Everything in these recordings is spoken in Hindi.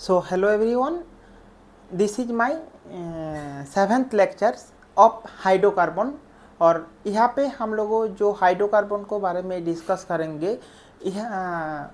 So hello everyone, this is my 7th lectures of hydrocarbon. और यहाँ पे हम लोगों जो हाइड्रोकार्बन को बारे में डिस्कस करेंगे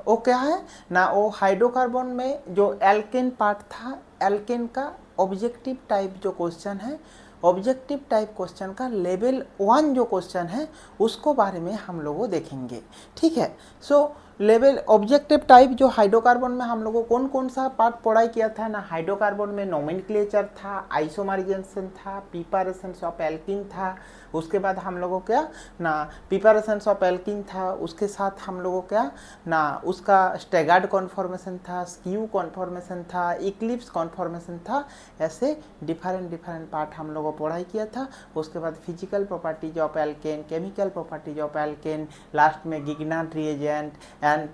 वो क्या है ना, वो हाइड्रोकार्बन में जो एल्केन पार्ट था, एल्केन का ऑब्जेक्टिव टाइप जो क्वेश्चन है, ऑब्जेक्टिव टाइप क्वेश्चन का लेवल 1 जो क्वेश्चन है उसको बारे में हम लोगों देखेंगे। ठीक है। सो लेवल ऑब्जेक्टिव टाइप जो हाइड्रोकार्बन में हम लोगों कौन कौन सा पार्ट पढ़ाई किया था ना, हाइड्रोकार्बन में नोमेनक्लेचर था, आइसोमराइजेशन था, प्रिपरेशंस ऑफ एल्कीन था, उसके बाद हम लोगों क्या ना प्रिपरेशंस ऑफ एल्कीन था, उसके साथ हम लोगों क्या ना उसका स्टेगार्ड कॉन्फॉर्मेशन था, स्क्यू कॉन्फॉर्मेशन था, इक्लिप्स कॉन्फॉर्मेशन था। ऐसे डिफरेंट पार्ट हम लोगों पढ़ाई किया था। उसके बाद physical properties of alkene, chemical properties of alkene, last में गिग्नार्ड रिएजेंट एंड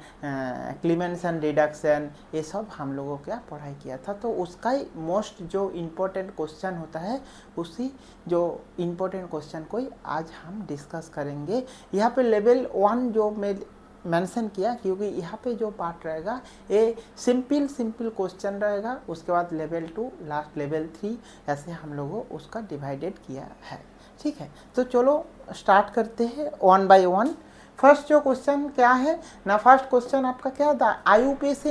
क्लीमेंसन रिडक्शन, ये सब हम लोगों क्या पढ़ाई किया था। तो उसका ही मोस्ट जो इम्पोर्टेंट क्वेश्चन होता है, उसी जो इम्पोर्टेंट क्वेश्चन को ही आज हम डिस्कस करेंगे। यहाँ पे लेवल 1 जो मैं मेंशन किया, क्योंकि यहाँ पे जो पार्ट रहेगा ये सिंपल क्वेश्चन रहेगा। उसके बाद लेवल 2, लास्ट लेवल 3, ऐसे हम लोगों उसका डिवाइडेड किया है। ठीक है, तो चलो स्टार्ट करते हैं 1 बाय 1। फर्स्ट जो क्वेश्चन क्या है ना, फर्स्ट क्वेश्चन आपका क्या था, IUPAC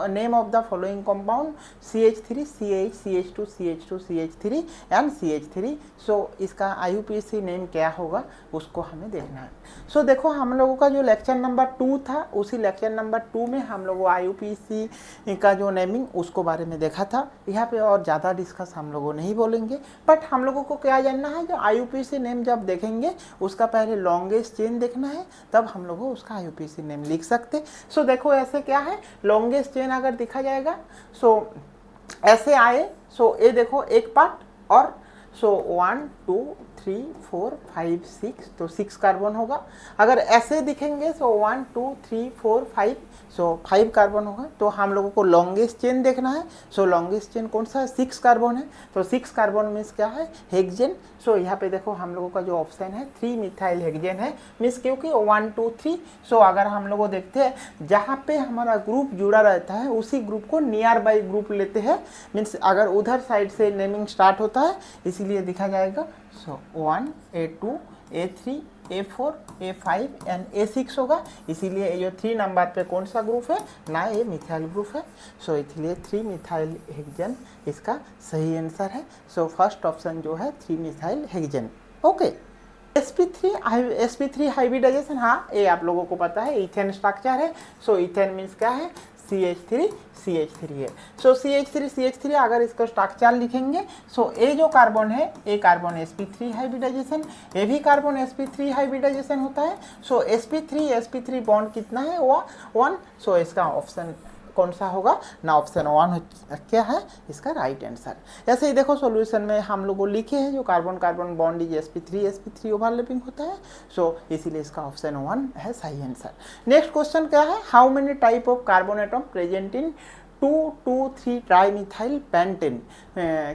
name of the following compound CH3 CH CH2 CH2 CH3 and CH3। सो इसका IUPAC नेम क्या होगा उसको हमें देखना है। सो देखो हम लोगों का जो लेक्चर नंबर 2 था, उसी लेक्चर नंबर 2 में हम लोगों IUPAC का जो नेमिंग उसको बारे में देखा था। यहाँ पे और ज़्यादा डिस्कस हम लोगों नहीं बोलेंगे, बट हम लोगों को क्या जानना है, जो IUPAC नेम जब देखेंगे उसका पहले लॉन्गेस्ट चेन देखना है, तब हम लोग उसका IUPAC नेम लिख सकते। सो देखो ऐसे क्या है, लॉन्गेस्ट चेन अगर दिखा जाएगा सो ऐसे आए। सो ये देखो एक पार्ट, और सो 1 2 3 4 5 6, तो 6 कार्बन होगा। अगर ऐसे दिखेंगे सो 1 2 3 4 5, सो 5 कार्बन होगा। तो हम लोगों को लॉन्गेस्ट चेन देखना है। सो लॉन्गेस्ट चेन कौन सा है, 6 कार्बन है। तो 6 कार्बन मीन्स क्या है, हेक्सेन। सो यहाँ पे देखो हम लोगों का जो ऑप्शन है 3 मिथाइल हेक्सेन है, मीन्स क्योंकि 1 2 3। सो अगर हम लोग देखते हैं जहाँ पे हमारा ग्रुप जुड़ा रहता है उसी ग्रुप को नियर बाई ग्रुप लेते हैं, मीन्स अगर उधर साइड से नेमिंग स्टार्ट होता है इसीलिए दिखा जाएगा। सो 1 A2 A3 A4 A5 and A6 होगा। इसीलिए ये जो 3 नंबर पे कौन सा ग्रुप है ना, ये मिथाइल ग्रुप है। सो इसलिए 3 मिथाइल हेक्सेन इसका सही आंसर है। सो फर्स्ट ऑप्शन जो है 3 methyl hexane. Okay, sp3 hybridisation, हाँ ये आप लोगों को पता है, इथेन स्ट्रक्चर है। सो इथेन मीन्स क्या है, CH3 है। सो CH3 अगर इसका स्ट्रक्चर लिखेंगे, सो ये जो कार्बन है ये कार्बन sp3 हाइब्रिडाइजेशन, ये भी कार्बन sp3 हाइब्रिडाइजेशन होता है। सो sp3 बॉन्ड कितना है, वो 1। सो इसका ऑप्शन कौन सा होगा ना, ऑप्शन 1 क्या है इसका राइट आंसर। ऐसे ही देखो सॉल्यूशन में हम लोग लिखे हैं जो carbon carbon bond is sp3 overlapping होता है। सो इसीलिए इसका ऑप्शन 1 है सही आंसर। नेक्स्ट क्वेश्चन क्या है, how many type of carbon atom present in 2,2,3 trimethyl pentane,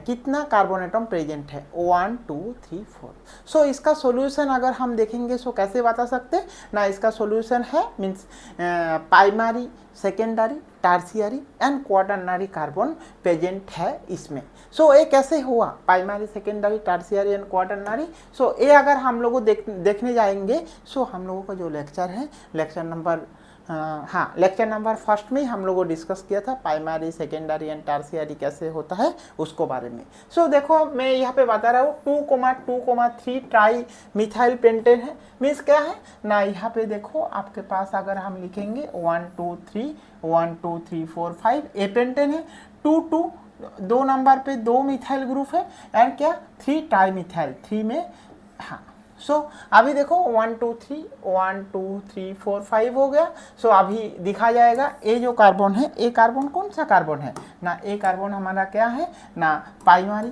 कितना कार्बन एटम प्रेजेंट है, 1 2 3 4। सो इसका सॉल्यूशन अगर हम देखेंगे सो कैसे बता सकते हैं ना, इसका सॉल्यूशन है means primary secondary tertiary and quaternary carbon present है इसमें। सो ये कैसे हुआ, primary secondary tertiary and quaternary. So ये अगर हम लोग देखने जाएंगे, सो हम लोगों का जो लेक्चर है lecture number lecture number first में हम लोगों डिस्कस किया था प्राइमरी सेकेंडरी एंड टर्शियरी कैसे होता है उसको बारे में। सो देखो मैं यहाँ पे बता रहा हूँ 2,2,3 ट्राई मिथाइल पेंटेन है, मीन्स क्या है ना, यहाँ पे देखो आपके पास अगर हम लिखेंगे 1 2 3 4 5 ए पेंटेन है, 2 नंबर पे 2 मिथाइल ग्रुप है एंड क्या 3 ट्राई मिथाइल 3 में। हाँ, सो अभी देखो 1 2 3 4 5 हो गया। सो अभी दिखा जाएगा ये जो कार्बन है, ये कार्बन कौन सा कार्बन है ना, ये कार्बन हमारा क्या है ना, प्राइमरी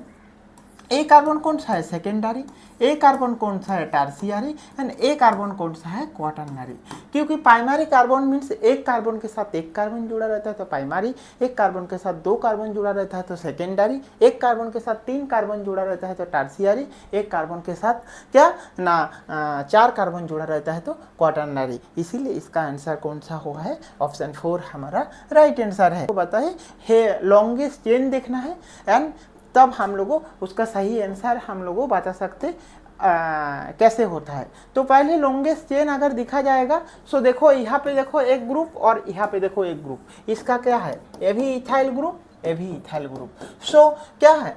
ए कार्बन कौन सा है सेकेंडरी, ए कार्बन कौन सा है टर्शियरी एंड ए कार्बन कौन सा है क्वाटरनरी। क्योंकि प्राइमरी कार्बन मीन्स एक कार्बन के साथ एक कार्बन जुड़ा रहता है तो प्राइमरी, एक कार्बन के साथ दो कार्बन जुड़ा रहता है तो सेकेंडरी, एक कार्बन के साथ तीन कार्बन जुड़ा रहता है तो टर्शियरी, एक कार्बन के साथ क्या ना चार कार्बन जुड़ा रहता है तो क्वाटरनरी। इसीलिए इसका आंसर कौन सा हुआ है, ऑप्शन 4 हमारा राइट आंसर है। तो बताइए लॉन्गेस्ट चेन देखना है एंड तब हम लोगों उसका सही आंसर हम लोगों बता सकते कैसे होता है। तो पहले लॉन्गेस्ट चेन अगर दिखा जाएगा सो देखो यहाँ पे देखो एक ग्रुप और यहाँ पे देखो एक ग्रुप, इसका क्या है ये भी इथाइल ग्रुप, ये भी इथाइल ग्रुप। सो क्या है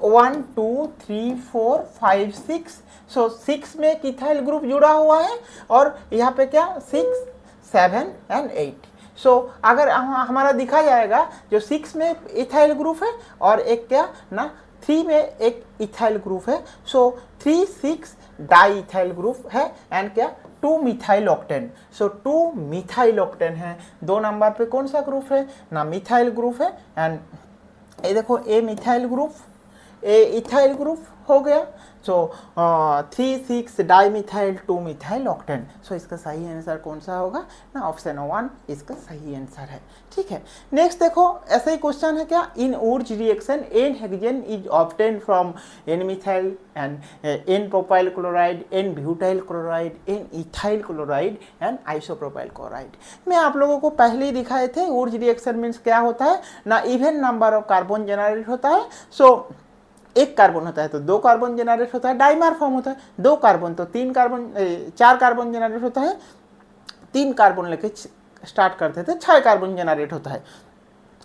1 2 3 4 5 6, सो 6 में एक इथाइल ग्रुप जुड़ा हुआ है और यहाँ पे क्या 6 7 एंड 8। सो अगर हमारा दिखा जाएगा जो 6 में इथाइल ग्रुप है और एक क्या ना 3 में एक इथाइल ग्रुप है। सो 3 6 डाई इथाइल ग्रुप है एंड क्या 2 मिथाइल ऑक्टेन। सो 2 मिथाइल ऑक्टेन है। 2 नंबर पे कौन सा ग्रुप है ना मिथाइल ग्रुप है एंड ये देखो ए मिथाइल ग्रुप, ए इथाइल ग्रुप हो गया। सो 3 6 डाई मिथाइल 2 मिथाइल ऑक्टेन। सो इसका सही आंसर कौन सा होगा ना ऑप्शन 1 इसका सही आंसर है। ठीक है, नेक्स्ट देखो ऐसा ही क्वेश्चन है क्या, in Wurtz reaction N hexane is obtain from N methyl and N propyl chloride, N butyl chloride, N ethyl chloride and isopropyl chloride. मैं आप लोगों को पहले ही दिखाए थे ऊर्ज रिएक्शन मीन्स क्या होता है ना even number of carbon generate होता है। सो एक कार्बन होता है तो दो कार्बन जनरेट होता है, डाइमर फॉर्म होता है, दो कार्बन तो तीन कार्बन 4 कार्बन जनरेट होता है, 3 कार्बन लेके स्टार्ट करते थे 6 कार्बन जनरेट होता है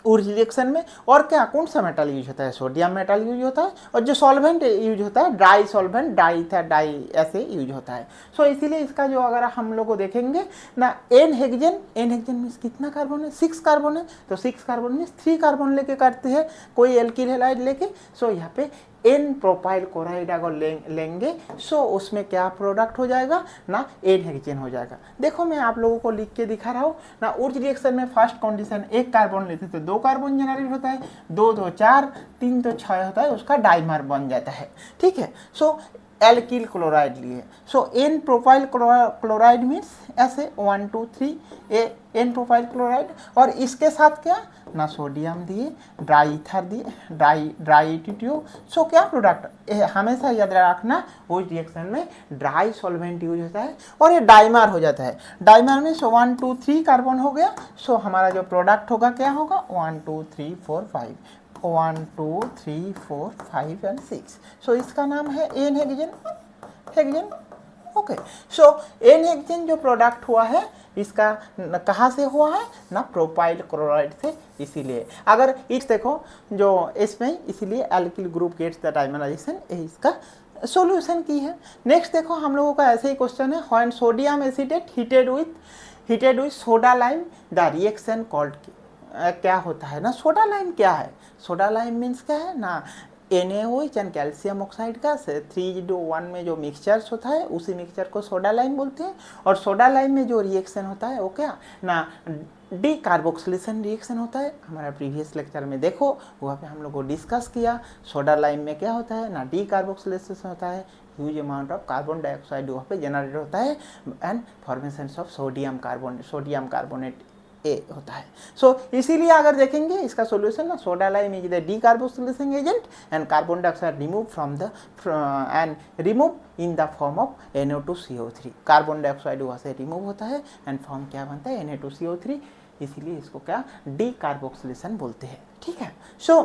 ऊर्ज रिएक्शन में। और क्या कौन सा मेटल यूज होता है, सोडियम मेटल यूज होता है और जो सॉल्वेंट यूज होता है ड्राई सॉल्वेंट डाई था डाई ऐसे यूज होता है। सो इसीलिए इसका जो अगर हम लोग को देखेंगे ना एन हेक्सेन मीन्स कितना कार्बन है 6 कार्बन है तो 6 कार्बन मीन्स 3 कार्बन लेके करते हैं कोई एल्किल हैलाइड लेके। सो यहाँ पे एन प्रोपाइल क्लोराइड अगर लेंगे सो उसमें क्या प्रोडक्ट हो जाएगा ना एन हेक्सेन हो जाएगा। देखो मैं आप लोगों को लिख के दिखा रहा हूँ ना ऊर्ज रिएक्शन में फर्स्ट कंडीशन एक कार्बन लेते तो 2 कार्बन जनरेट होता है, 2 2 4 3 तो 6 होता है, उसका डाइमर बन जाता है। ठीक है, सो एल्किल क्लोराइड लिए सो एन प्रोपाइल क्लोराइड मीन्स ऐसे 1 2 3 एन प्रोपाइल क्लोराइड और इसके साथ क्या ना सोडियम दिए, ड्राई ईथर दिए, ड्राई ट्यूब। सो क्या प्रोडक्ट हमेशा याद रखना उस रिएक्शन में ड्राई सॉल्वेंट यूज होता है और ये डाइमर हो जाता है। डाइमर में 1 2 3 कार्बन हो गया। सो हमारा जो प्रोडक्ट होगा क्या होगा 1 2 3 4 5 1 2 3 4 5 एंड 6। सो इसका नाम है एन हेक्सेन। ओके, सो एन हेक्सेन जो प्रोडक्ट हुआ है इसका कहाँ से हुआ है ना प्रोपाइल क्लोराइड से। इसीलिए अगर इस देखो जो इसमें इसीलिए alkyl group gets the dimerization इसका सॉल्यूशन की है। नेक्स्ट देखो हम लोगों का ऐसे ही क्वेश्चन है, when sodium acetate heated with soda lime the reaction called क्या होता है ना सोडा लाइम क्या है, सोडा लाइम मीन्स क्या है ना NaOH एंड कैल्शियम ऑक्साइड का 3:1 में जो मिक्सचर्स होता है उसी मिक्सचर को सोडा लाइम बोलते हैं। और सोडा लाइम में जो रिएक्शन होता है वो क्या ना डी कार्बोक्सिलेशन रिएक्शन होता है। हमारा प्रीवियस लेक्चर में देखो वहाँ पे हम लोग को डिस्कस किया सोडा लाइम में क्या होता है ना डी कार्बोक्सिलेशन होता है, huge amount of carbon dioxide वहाँ पे जनरेट होता है and formation of sodium carbonate ए होता है। सो इसीलिए अगर देखेंगे इसका सॉल्यूशन ना soda lime is the decarboxylation agent and carbon dioxide remove from the and remove in the form of NO2CO3। Carbon dioxide वहाँ से रिमूव होता है एंड फॉर्म क्या बनता है Na2CO3, इसीलिए इसको क्या डीकार्बोक्सिलेशन बोलते हैं। ठीक है, सो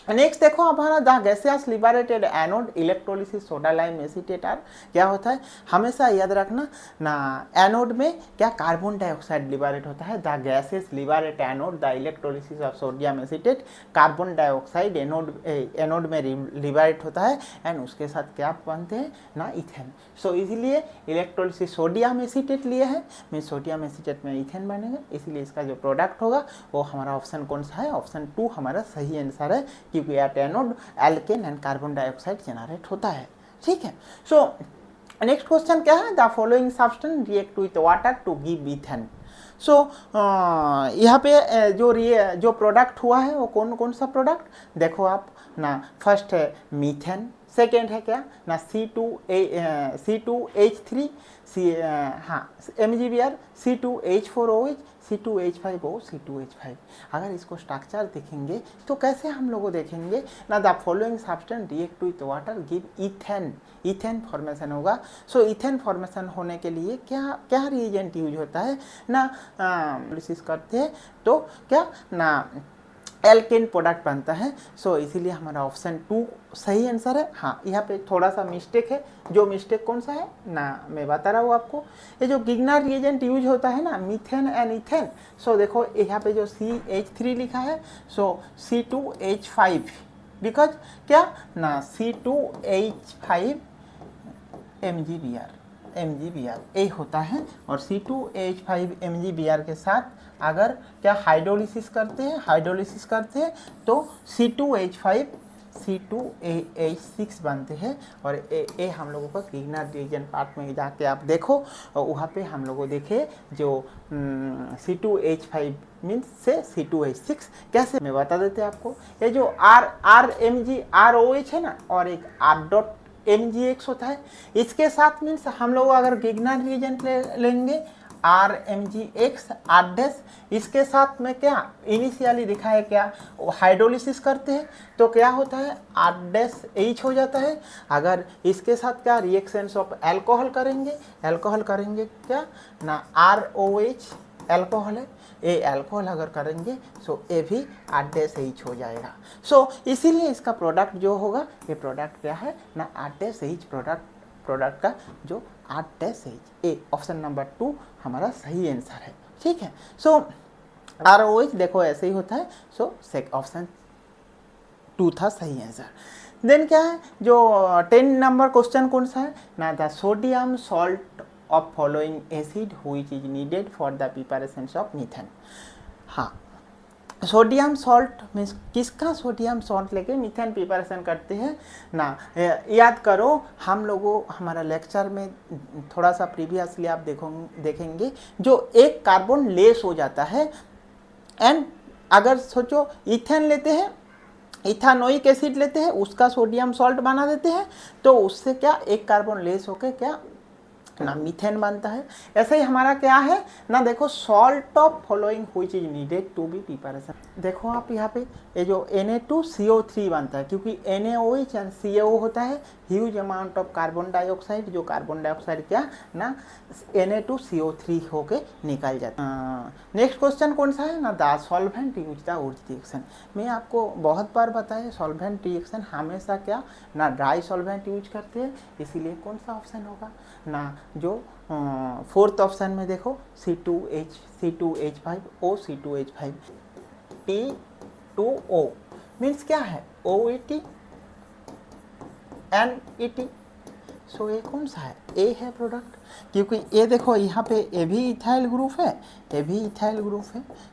नेक्स्ट देखो हमारा the gaseous liberated anode electrolysis soda lime acetate are क्या होता है हमेशा याद रखना ना एनोड में क्या कार्बन डाइऑक्साइड लिबरेट होता है। The gases liberate anode the electrolysis of sodium acetate, carbon dioxide anode में लिबरेट होता है एंड उसके साथ क्या बनते हैं ना इथेन। सो इसीलिए इलेक्ट्रोलिसिस सोडियम एसीटेट लिए है, मैं सोडियम एसीटेट में इथेन बनेगा, इसलिए इसका जो प्रोडक्ट होगा वो हमारा ऑप्शन कौन सा है ऑप्शन 2 हमारा सही आंसर है क्योंकि at anode alkane and carbon dioxide generate होता है। ठीक है, सो नेक्स्ट क्वेश्चन क्या है the following substance react with water to give ethane. So यहाँ पे जो प्रोडक्ट हुआ है वो कौन कौन सा प्रोडक्ट देखो आप ना, फर्स्ट है मीथेन, सेकेंड है क्या ना C2H3 हाँ MgBr, C2H4OH, C2H5O, C2H5। अगर इसको स्ट्रक्चर देखेंगे तो कैसे हम लोग देखेंगे ना, the following substance react with water give ethane, ethane formation होगा। सो इथेन फॉर्मेशन होने के लिए क्या क्या रिएजेंट यूज होता है ना, एनालिसिस करते हैं तो क्या ना एल्केन प्रोडक्ट बनता है। सो इसीलिए हमारा ऑप्शन 2 सही आंसर है। हाँ यहाँ पे थोड़ा सा मिस्टेक है, जो मिस्टेक कौन सा है ना मैं बता रहा हूँ आपको, ये जो गिग्नर रिएजेंट यूज होता है ना मीथेन एंड इथेन, सो देखो यहाँ पे जो CH3 लिखा है सो C2H5, बिकॉज क्या ना C2H5 MgBr ए होता है, और C2H5 MgBr के साथ अगर क्या हाइड्रोलिसिस करते हैं तो C2H5 C2H6 बनते हैं, और ए हम लोगों का गिग्नर रिएजेंट पार्ट में जाके आप देखो, और वहाँ पे हम लोगों देखे जो C2H5 मीन्स से C2H6 कैसे मैं बता देते हैं आपको। ये जो RMgROH है ना, और एक R.MgX होता है, इसके साथ मीन्स हम लोग अगर गिग्नर रिएजेंट लेंगे RMgX R', इसके साथ में क्या इनिशियली दिखा है क्या हाइड्रोलिसिस करते हैं तो क्या होता है R' हो जाता है। अगर इसके साथ क्या रिएक्शंस ऑफ अल्कोहल करेंगे क्या ना ROH अल्कोहल है, ए अल्कोहल अगर करेंगे सो ए भी R' हो जाएगा। सो इसीलिए इसका प्रोडक्ट जो होगा, ये प्रोडक्ट क्या है ना R' प्रोडक्ट का जो R', ए ऑप्शन नंबर 2 हमारा सही आंसर है। ठीक है, सो ROH देखो ऐसे ही होता है, सो ऑप्शन 2 था सही आंसर। देन क्या है जो 10 नंबर क्वेश्चन कौन सा है ना, the sodium salt of following acid which is needed for the preparation of methane. हाँ सोडियम सॉल्ट मीन्स किसका सोडियम सॉल्ट लेके मीथेन प्रिपरेशन करते हैं ना, याद करो हम लोगों हमारा लेक्चर में थोड़ा सा प्रीवियसली आप देखेंगे जो एक कार्बन लेस हो जाता है, एंड अगर सोचो इथेन लेते हैं, इथानोइक एसिड लेते हैं, उसका सोडियम सॉल्ट बना देते हैं, तो उससे क्या एक कार्बन लेस होके क्या ना मीथेन बनता है। ऐसे ही हमारा क्या है ना, देखो salt of following which is needed to be preparation. देखो आप यहाँ पे ये जो Na2CO3 बनता है, क्योंकि NaOH एंड CaO होता है huge amount of carbon dioxide, जो कार्बन डाइऑक्साइड क्या ना Na2CO3 होके निकल जाता है। नेक्स्ट क्वेश्चन कौन सा है ना, the solvent use the Urja reaction. मैं आपको बहुत बार बताया सॉल्वेंट रिएक्शन हमेशा क्या ना ड्राई सॉल्वेंट यूज करते हैं, इसीलिए कौन सा ऑप्शन होगा ना जो 4th ऑप्शन में देखो C2H5O C2H5 T2O मीन्स क्या है OET NET। सो ये कौन सा है, ए है प्रोडक्ट, क्योंकि ये देखो यहाँ पे ए भी इथाइल ग्रुप है,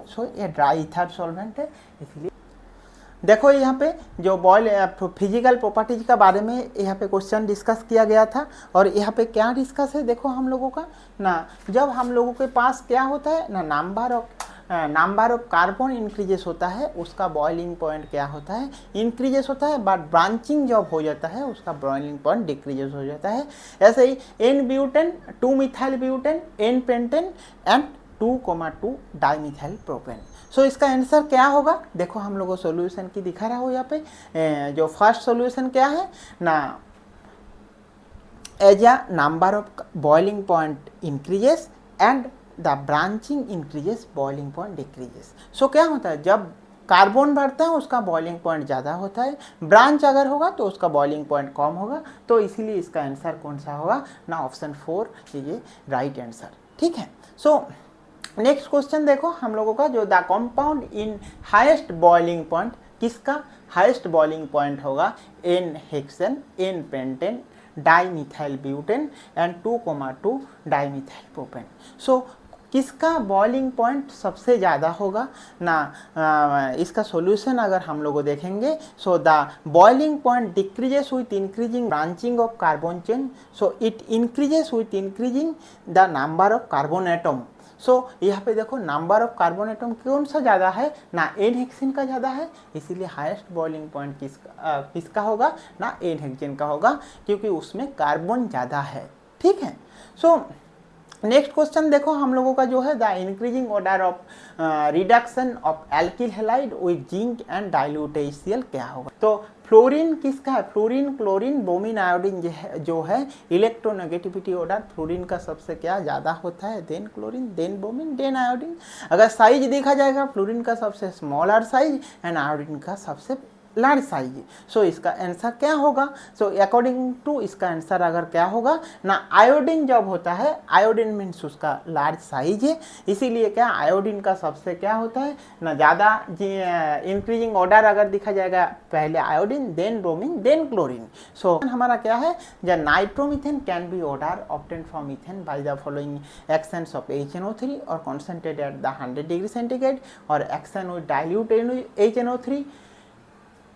सो ये ड्राई इथर सॉल्वेंट है। इसलिए देखो यहाँ पे जो बॉयल फिजिकल प्रॉपर्टीज का बारे में यहाँ पे क्वेश्चन डिस्कस किया गया था, और यहाँ पे क्या डिस्कस है देखो हम लोगों का ना, जब हम लोगों के पास क्या होता है ना नंबर ऑफ कार्बन इंक्रीजेस होता है, उसका बॉइलिंग पॉइंट क्या होता है इंक्रीजेस होता है, बट ब्रांचिंग जब हो जाता है उसका बॉइलिंग पॉइंट डिक्रीजेस हो जाता है। ऐसे ही N butane 2 methyl butane N pentane and 2,2 dimethyl propane. So इसका आंसर क्या होगा, देखो हम लोगों सॉल्यूशन की दिखा रहा हो यहाँ पे, जो फर्स्ट सॉल्यूशन क्या है ना, as a number of boiling point increases and the branching increases boiling point decreases. So क्या होता है जब कार्बन बढ़ता है उसका बॉइलिंग पॉइंट ज़्यादा होता है, ब्रांच अगर होगा तो उसका बॉइलिंग पॉइंट कम होगा, तो इसीलिए इसका आंसर कौन सा होगा ना ऑप्शन 4 ये राइट आंसर। ठीक है, सो नेक्स्ट क्वेश्चन देखो हम लोगों का जो the compound in highest boiling point, किसका हाईएस्ट बॉइलिंग पॉइंट होगा N hexane N pentane dimethyl butane and 2,2 dimethyl propane. So किसका बॉइलिंग पॉइंट सबसे ज़्यादा होगा ना, इसका सॉल्यूशन अगर हम लोग देखेंगे, so the boiling point decreases with increasing branching of carbon chain, so it increases with increasing the number of carbon atom. So यहाँ पे देखो नंबर ऑफ कार्बन एटम कौन सा ज़्यादा है ना, एन हेक्सेन का ज़्यादा है, इसीलिए हाईएस्ट बॉइलिंग पॉइंट किसका होगा ना, एन हेक्सेन का होगा, क्योंकि उसमें कार्बन ज़्यादा है। ठीक है। सो नेक्स्ट क्वेश्चन देखो हम लोगों का जो है, the increasing order of reduction of alkyl halide with zinc and dilute HCl क्या होगा। तो फ्लोरीन किसका है, फ्लोरीन, क्लोरीन, ब्रोमीन, आयोडीन जो है इलेक्ट्रोनेगेटिविटी ऑर्डर फ्लोरीन का सबसे क्या ज़्यादा होता है, then chlorine, then bromine, then iodine. अगर साइज देखा जाएगा फ्लोरीन का सबसे स्मॉलर साइज एंड आयोडीन का सबसे लार्ज साइज। सो इसका आंसर क्या होगा, सो अकॉर्डिंग टू इसका आंसर अगर क्या होगा ना, आयोडीन जब होता है, आयोडीन मीन्स उसका लार्ज साइज है, इसीलिए क्या आयोडीन का सबसे क्या होता है ना ज़्यादा इंक्रीजिंग ऑर्डर अगर देखा जाएगा, पहले iodine, then bromine, then chlorine. So हमारा क्या है, the nitromethane can be order obtained from methane by the following actions of HNO3 और concentrated at the 100 degree centigrade, और action with dilute HNO3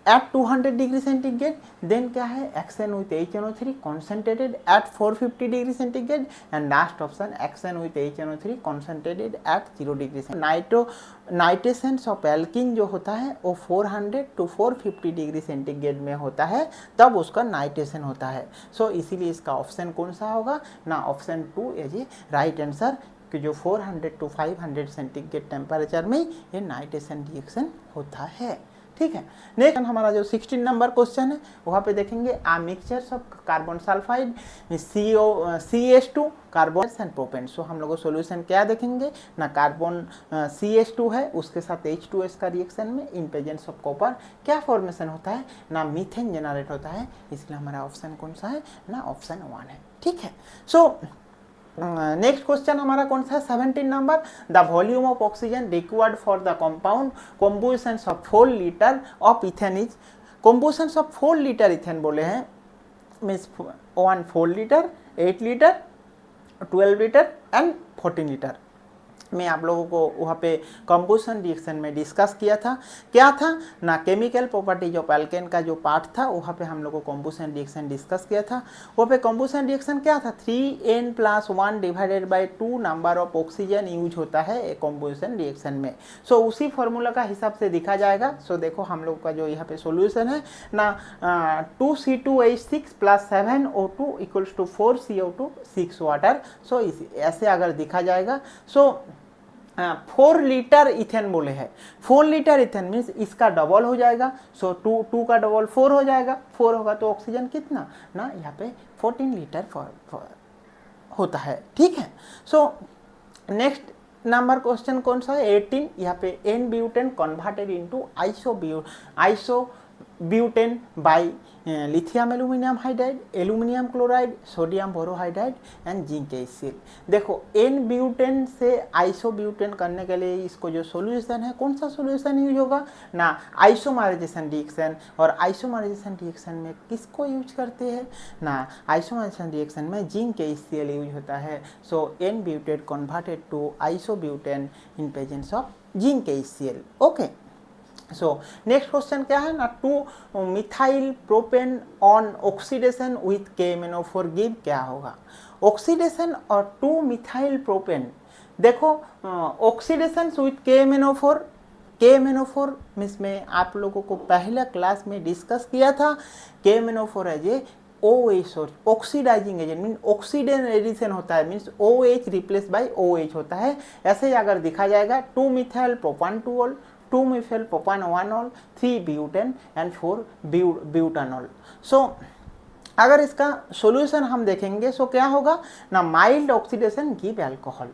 at 200 degree centigrade, then क्या है action with HNO3 concentrated at 450 degree centigrade, and last option action with HNO3 concentrated at 0 degree centigrade. Nitrations of alkene जो होता है वो 400 to 450 डिग्री सेंटीग्रेड में होता है, तब उसका नाइट्रेशन होता है। सो इसीलिए इसका ऑप्शन कौन सा होगा ना, option 2 is a right answer, कि जो 400 to 500 सेंटीग्रेड टेम्परेचर में ये नाइट्रेशन रिएक्शन होता है। ठीक है। नेक्स्ट हमारा जो 16 नंबर क्वेश्चन है वहाँ पे देखेंगे, a mixtures of carbon sulphide CH2 carbon and propane. So हम लोग सोल्यूशन क्या देखेंगे ना, कार्बन CH2 है उसके साथ H2S का रिएक्शन में इन प्रेजेंस ऑफ कॉपर क्या फॉर्मेशन होता है ना, मीथेन जनरेट होता है, इसलिए हमारा ऑप्शन कौन सा है ना, ऑप्शन 1 है। ठीक है। सो नेक्स्ट क्वेश्चन हमारा कौन सा है, 17 number, the volume of oxygen required for the compound composition of 4 litre of ethane is, composition of 4 litre ethane बोले हैं, means 4 litre, 8 litre, 12 litre and 14 litre में आप लोगों को वहाँ पे कंपोजिशन रिएक्शन में डिस्कस किया था, क्या था ना, केमिकल प्रॉपर्टीज ऑफ एल्केन का जो पार्ट था वहाँ पे हम लोग को कंपोजिशन रिएक्शन डिस्कस किया था। वहाँ पे कंपोजिशन रिएक्शन क्या था, 3n+1 divided by 2 number of oxygen use होता है एक कंपोजिशन रिएक्शन में। सो उसी फॉर्मूला का हिसाब से दिखा जाएगा। सो देखो हम लोग का जो यहाँ पे सोल्यूशन है ना, 2C2H6 + 7O2 = 4CO2 6 वाटर। सो ऐसे अगर दिखा जाएगा, सो 4 लीटर इथेन बोले हैं, 4 लीटर इथेन मीन्स इसका डबल हो जाएगा। सो 2 का डबल 4 हो जाएगा, 4 होगा तो ऑक्सीजन कितना ना, यहाँ पे 14 लीटर होता है। ठीक है। सो नेक्स्ट नंबर क्वेश्चन कौन सा है, 18, यहाँ पे n butane converted into isobutane by lithium aluminium hydride, aluminium chloride, sodium borohydride and zinc HCl। देखो एन ब्यूटेन से आइसोब्यूटेन करने के लिए इसको जो सोल्यूशन है, कौन सा सोल्यूशन यूज होगा ना, आइसोमराइजेशन रिएक्शन। और आइसोमराइजेशन रिएक्शन में किसको यूज करते हैं ना, आइसोमराइजेशन रिएक्शन में जिंक HCl यूज होता है। So n butane converted to isobutane in presence of zinc HCl। Okay. So next question क्या है ना, 2 methyl propane on oxidation with KMnO4 give क्या होगा। ऑक्सीडेशन और 2 मिथाइल प्रोपेन, देखो ऑक्सीडेशन विथ KMnO4 मीन्स में आप लोगों को पहले क्लास में डिस्कस किया था, KMnO4 एज ए OH और oxidising agent mean oxidation addition होता है, means OH replace by OH होता है। ऐसे ही अगर देखा जाएगा 2 methyl propane 2 2 methyl propane 1 3 butane and 4 butanol. So अगर इसका सॉल्यूशन हम देखेंगे, सो क्या होगा ना, mild oxidation give alcohol.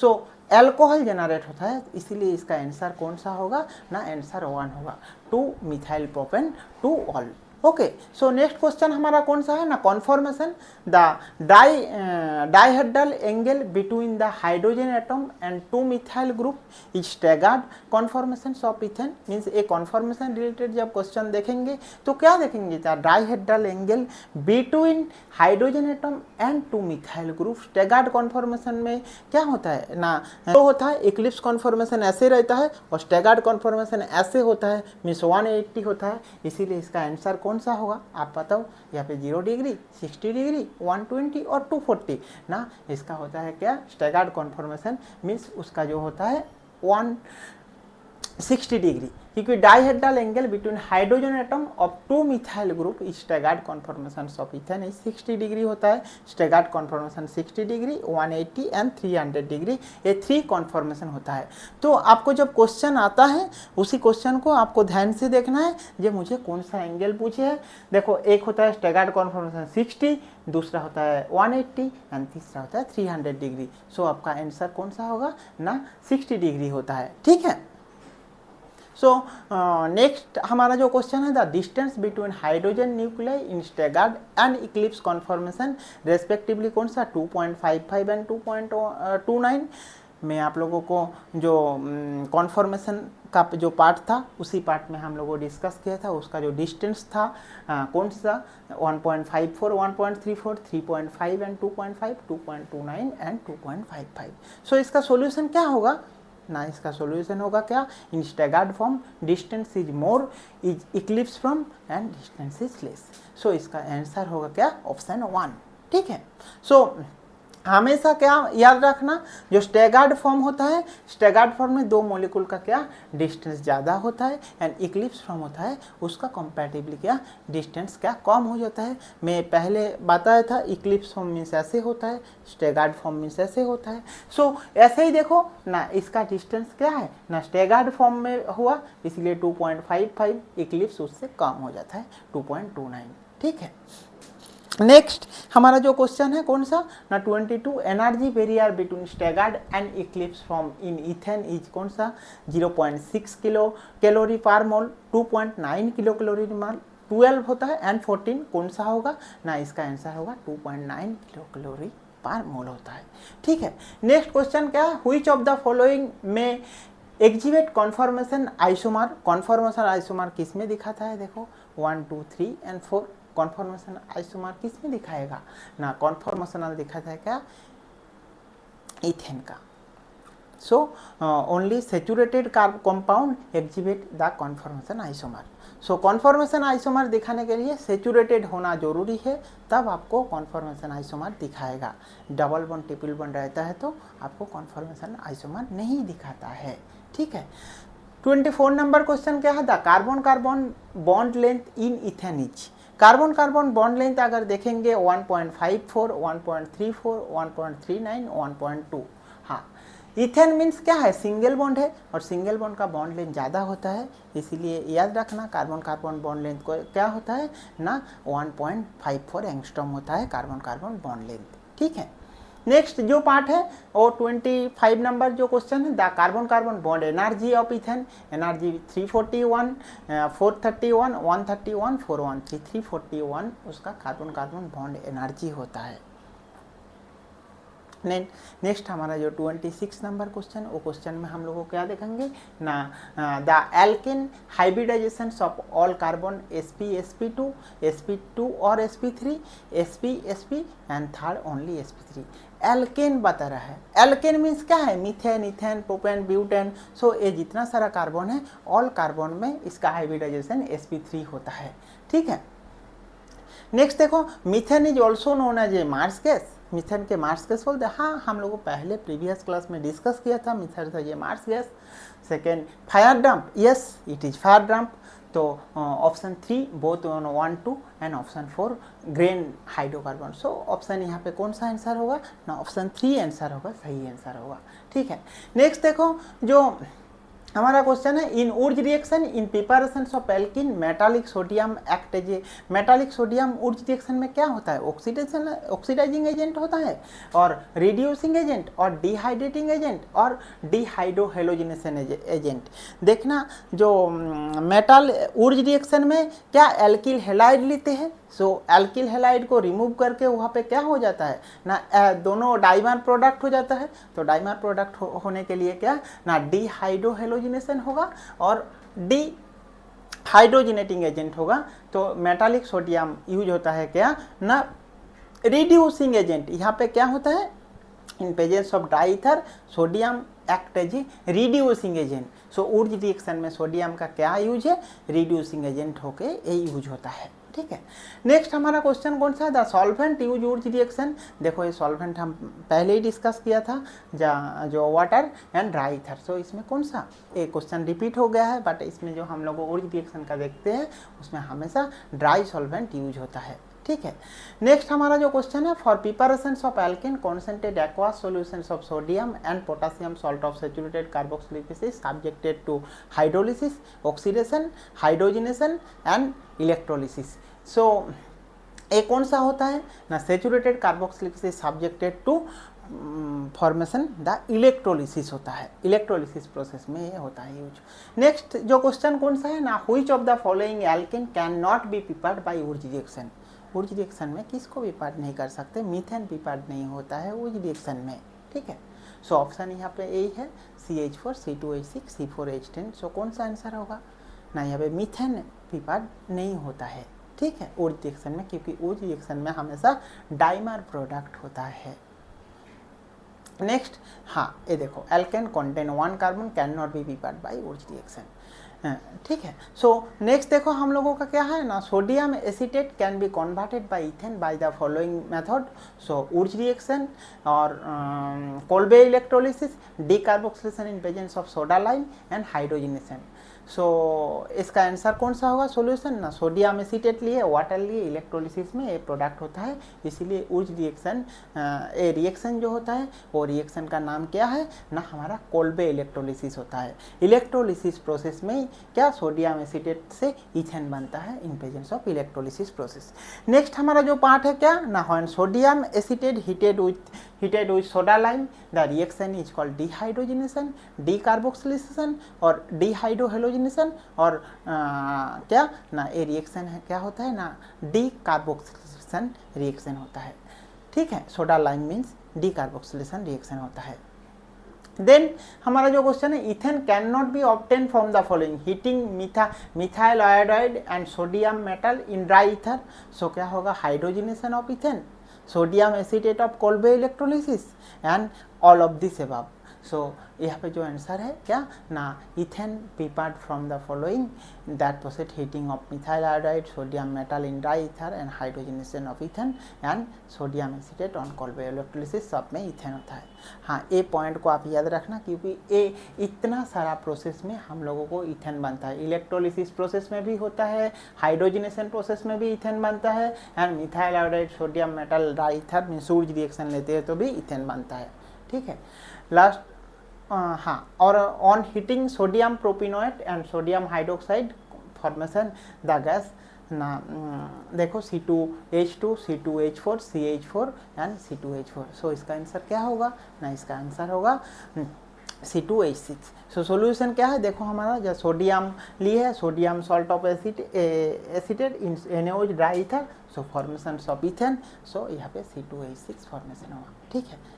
So alcohol generate होता है, इसीलिए इसका आंसर कौन सा होगा ना, आंसर 1 होगा, 2 methyl propane 2 all. Okay. So next question हमारा कौन सा है ना, conformation, the dihedral angle between the hydrogen atom and 2 methyl group is staggered conformation of ethane. Means A conformation related जब क्वेश्चन देखेंगे तो क्या देखेंगे, dihedral angle between hydrogen atom and 2 methyl group. Staggered conformation में क्या होता है ना, तो होता है इक्लिप्स कॉन्फॉर्मेशन ऐसे रहता है और स्टैगर्ड कॉन्फॉर्मेशन ऐसे होता है, मीन्स 180 होता है, इसीलिए इसका आंसर कौन सा होगा, आप बताओ। यहाँ पे 0 डिग्री, 60 डिग्री, 120 और 240 ना। इसका होता है क्या, स्टैगर्ड कॉन्फॉर्मेशन, मीन्स उसका जो होता है 160 डिग्री, क्योंकि dihedral angle between hydrogen atom of 2 methyl group staggered conformation of ethane 60 degree होता है। Staggered conformation 60 degree, 180 and 300 degree, ये 3 कॉन्फॉर्मेशन होता है। तो आपको जब क्वेश्चन आता है उसी क्वेश्चन को आपको ध्यान से देखना है, जो मुझे कौन सा एंगल पूछे है। देखो, एक होता है स्टैगर्ड कॉन्फॉर्मेशन 60, दूसरा होता है 180 एंड तीसरा होता है 300 डिग्री। सो आपका आंसर कौन सा होगा ना, 60 डिग्री होता है। ठीक है। सो नेक्स्ट हमारा जो क्वेश्चन है, the distance between hydrogen nuclei in staggered and Eclipse conformation respectively कौन सा, 2.55 एंड 2.29 में आप लोगों को जो कॉन्फॉर्मेशन का जो पार्ट था उसी पार्ट में हम लोगों डिस्कस किया था। उसका जो डिस्टेंस था कौन सा, 1.54, 1.34, 3.5 एंड 2.5, 2.29 एंड 2.55। सो इसका सॉल्यूशन क्या होगा ना, इसका सॉल्यूशन होगा क्या, in staggered form distance is more, is eclipse from and distance is less. So इसका आंसर होगा क्या, ऑप्शन 1। ठीक है। सो हमेशा क्या याद रखना, जो स्टैगर्ड फॉर्म होता है, स्टैगर्ड फॉर्म में 2 मॉलिक्यूल का क्या डिस्टेंस ज़्यादा होता है, एंड इक्लिप्स फॉर्म होता है उसका कंपैरेटिवली क्या डिस्टेंस क्या कम हो जाता है। मैं पहले बताया था, इक्लिप्स फॉर्म मीन्स ऐसे होता है, स्टैगर्ड फॉर्म मीन्स ऐसे होता है। सो ऐसे ही देखो ना, इसका डिस्टेंस क्या है ना, स्टैगर्ड फॉर्म में हुआ इसलिए 2.55, इक्लिप्स उससे कम हो जाता है 2.29। ठीक है। नेक्स्ट हमारा जो क्वेश्चन है कौन सा ना, 22 energy barrier between staggered and Eclipse form in ethane is कौन सा, 0.6 किलो कैलोरी पर मोल, 2.9 किलो कैलोरी मोल, 12 होता है एंड 14 कौन सा होगा ना, इसका आंसर होगा 2.9 किलो कैलोरी पर मोल होता है। ठीक है। नेक्स्ट क्वेश्चन क्या है, व्हिच ऑफ द फॉलोइंग में exhibit conformation isomer, conformation isomer किस में दिखाता है, देखो 1, 2, 3 एंड 4 कॉन्फॉर्मेशन आइसोमर किस में दिखाएगा ना, कॉन्फॉर्मेशनल दिखाता है क्या, इथेन का। So only saturated compound exhibit the conformation isomer. So conformation isomer दिखाने के लिए सैचुरेटेड होना जरूरी है, तब आपको कॉन्फॉर्मेशन आइसोमर दिखाएगा। डबल बॉन्ड ट्रिपल बॉन्ड रहता है तो आपको कॉन्फॉर्मेशन आइसोमर नहीं दिखाता है। ठीक है। 24 नंबर क्वेश्चन क्या है, the carbon carbon bond length in ethane is, carbon carbon bond length अगर देखेंगे 1.54, 1.34, 1.39, 1.2। हाँ, इथेन मीन्स क्या है, सिंगल बॉन्ड है और सिंगल बॉन्ड का बॉन्ड लेंथ ज़्यादा होता है, इसीलिए याद रखना कार्बन कार्बन बॉन्ड लेंथ को क्या होता है ना, 1.54 एंगस्ट्रॉम होता है कार्बन कार्बन बॉन्ड लेंथ। ठीक है। नेक्स्ट जो पार्ट है वो 25 नंबर जो क्वेश्चन है, the carbon carbon bond energy of ethane, energy 341, 431, 131, 413, 341 उसका कार्बन कार्बन बॉन्ड एनर्जी होता है। नेक्स्ट हमारा जो 26 नंबर क्वेश्चन, वो क्वेश्चन में हम लोगों को क्या देखेंगे ना, the alkane hybridization of all carbon sp sp2 sp2 और sp3 sp sp and third only sp3। Alkane बता रहा है, एल्केन मीन्स क्या है, methane, ethane, propane, butane. So ये जितना सारा कार्बन है ऑल कार्बन में इसका हाइब्रिडाइजेशन sp3 होता है। ठीक है। नेक्स्ट देखो, methane is also known as a marsh gas, methane के मार्स गैस बोलते हैं। हाँ, हम लोगों पहले प्रीवियस क्लास में डिस्कस किया था, मीथेन था ये marsh gas. Second fire damp, yes it is fire damp. तो option 3 both 1, 2 and option 4 grain hydrocarbon. So option यहाँ पे कौन सा आंसर होगा ना, ऑप्शन 3 आंसर होगा, सही आंसर होगा। ठीक है। नेक्स्ट देखो जो हमारा क्वेश्चन है, in Wurtz reaction in preparation of alkene metallic sodium act as a, metallic sodium Wurtz reaction में क्या होता है, ऑक्सीडाइजिंग एजेंट होता है और रिड्यूसिंग एजेंट और डिहाइड्रेटिंग एजेंट और डिहाइड्रोहेलोजिनेशन एजेंट। देखना जो मेटल उर्ज रिएक्शन में क्या एल्किल हैलाइड लेते हैं, सो एल्किल हैलाइड को रिमूव करके वहाँ पे क्या हो जाता है ना, दोनों डाइमर प्रोडक्ट हो जाता है। तो डाइमर प्रोडक्ट होने के लिए क्या ना, डिहाइड्रोहेलोजिनेशन होगा और डिहाइड्रोजिनेटिंग एजेंट होगा। तो मेटालिक सोडियम यूज होता है क्या ना, रिड्यूसिंग एजेंट। यहाँ पे क्या होता है, in presence of diether sodium act as a reducing agent. So Wurtz reaction में सोडियम का क्या यूज है, रिड्यूसिंग एजेंट होके ये यूज होता है, ठीक है। नेक्स्ट हमारा क्वेश्चन कौन सा है, the solvent use Wurtz reaction. देखो ये सॉल्वेंट हम पहले ही डिस्कस किया था, जो वाटर एंड ड्राई ईथर। सो इसमें कौन सा, ये क्वेश्चन रिपीट हो गया है, बट इसमें जो हम लोग ऊर्ज रिएक्शन का देखते हैं उसमें हमेशा ड्राई सॉल्वेंट यूज होता है, ठीक है। नेक्स्ट हमारा जो क्वेश्चन है, for preparations of alkane concentrated aqueous solutions of sodium and potassium salt of saturated carboxylic acid subjected to hydrolysis, oxidation, hydrogenation and electrolysis. So ये कौन सा होता है ना, saturated carboxylic acid subjected to formation the electrolysis होता है, इलेक्ट्रोलिसिस प्रोसेस में ये होता है यूज। नेक्स्ट जो क्वेश्चन कौन सा है ना, which of the following alkane can not be prepared by Wurtz reaction. Wurtz reaction में किसको प्रिपेयर नहीं कर सकते, मीथेन प्रिपेयर नहीं होता है ऊर्ज रिएक्शन में, ठीक है। सो ऑप्शन यहाँ पे यही है, CH4 C2H6 C4H10। सो कौन सा आंसर होगा ना, यहाँ पे मीथेन प्रिपेयर नहीं होता है, ठीक है, ऊर्ज रिएक्शन में, क्योंकि ऊर्ज रिएक्शन में हमेशा डाइमर प्रोडक्ट होता है। नेक्स्ट हाँ ये देखो, alkane contain 1 carbon can not be prepared by Wurtz reaction, ठीक है। सो नेक्स्ट देखो हम लोगों का क्या है ना, sodium acetate can be converted by ethane by the following method. So Wurtz reaction और Kolbe electrolysis, decarboxylation in presence of soda lime and hydrogenation. So इसका आंसर कौन सा होगा, सॉल्यूशन ना, सोडियम एसीटेट लिए, वाटर लिए, इलेक्ट्रोलिसिस में ये प्रोडक्ट होता है, इसीलिए ऊर्ज रिएक्शन, ये रिएक्शन जो होता है वो रिएक्शन का नाम क्या है ना, हमारा कोल्बे इलेक्ट्रोलिसिस होता है। इलेक्ट्रोलिसिस प्रोसेस में क्या, सोडियम एसीटेट से इथेन बनता है in presence of electrolysis process. Next हमारा जो पार्ट है क्या ना, when sodium acetate heated with soda lime, the reaction is called dehydrogenation, decarboxylation और dehydrohalogenation। और क्या ना, ये रिएक्शन है क्या होता है ना, डीकार्बोक्सिलेशन रिएक्शन होता है, ठीक है। Soda lime means decarboxylation reaction होता है। देन हमारा जो क्वेश्चन है, ethane can not be obtain from the following, heating methyl iodide and sodium metal in dry ether. So क्या होगा, hydrogenation of ethane, sodium acetate of Kolbe electrolysis and all of this above. So यहाँ पे जो आंसर है क्या ना, ethane prepared from the following, that process heating of methyl iodide, sodium metal in dry ether and hydrogenation of ethane and sodium acetate on Kolbe electrolysis, सब में इथेन होता है। हाँ ये पॉइंट को आप याद रखना, क्योंकि ये इतना सारा प्रोसेस में हम लोगों को इथेन बनता है, इलेक्ट्रोलिसिस प्रोसेस में भी होता है, हाइड्रोजनेशन प्रोसेस में भी इथेन बनता है, and methyl iodide, sodium metal, dry ether में सूर्य रिएक्शन लेते हैं तो भी इथेन बनता है, ठीक है। लास्ट हाँ, और on heating sodium propionate and sodium hydroxide formation the gas ना, देखो C2H2 C2H4 CH4 and C2H4। सो इसका आंसर क्या होगा ना, इसका आंसर होगा C2H6। सो सॉल्यूशन क्या है, देखो हमारा जो सोडियम लिए है, sodium salt of acetate in NaOH dry ether, so formation of ethane. So यहाँ पे C2H6 फॉर्मेशन होगा, ठीक है।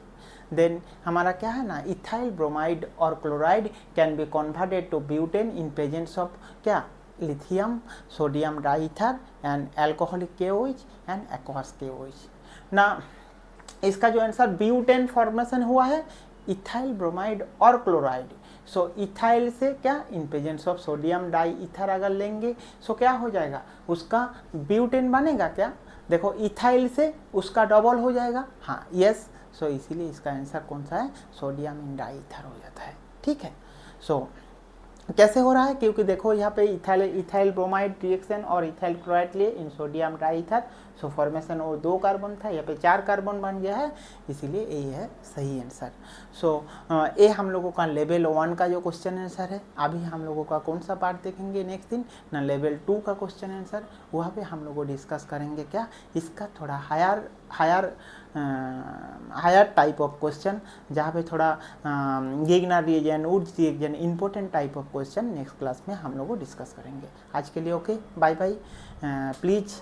देन हमारा क्या है ना, इथाइल ब्रोमाइड और chloride can be converted to butane in presence of क्या, lithium, sodium die ether and alcoholic KOH and aqueous KOH ना। इसका जो आंसर ब्यूटेन फॉर्मेशन हुआ है इथाइल ब्रोमाइड और क्लोराइड। सो इथाइल से क्या, in presence of sodium die ether अगर लेंगे सो क्या हो जाएगा, उसका ब्यूटेन बनेगा क्या, देखो इथाइल से उसका डबल हो जाएगा, हाँ यस। सो इसीलिए इसका आंसर कौन सा है, सोडियम इन डाई ईथर हो जाता है, ठीक है। सो कैसे हो रहा है, क्योंकि देखो यहाँ पे इथाइल ब्रोमाइड रिएक्शन और इथाइल क्लोराइड लिए in sodium die ether. So formation और 2 कार्बन था, यहाँ पे 4 कार्बन बन गया है, इसीलिए ये है सही आंसर। सो ये हम लोगों का लेवल 1 का जो क्वेश्चन आंसर है। अभी हम लोगों का कौन सा पार्ट देखेंगे नेक्स्ट दिन ना, लेवल 2 का क्वेश्चन आंसर। वहाँ पे हम लोग डिस्कस करेंगे क्या, इसका थोड़ा हायर टाइप ऑफ क्वेश्चन, जहाँ पे थोड़ा Grignard reagent, Wurtz reagent, important type of question next class में हम लोग डिस्कस करेंगे। आज के लिए ओके, बाय बाय। प्लीज़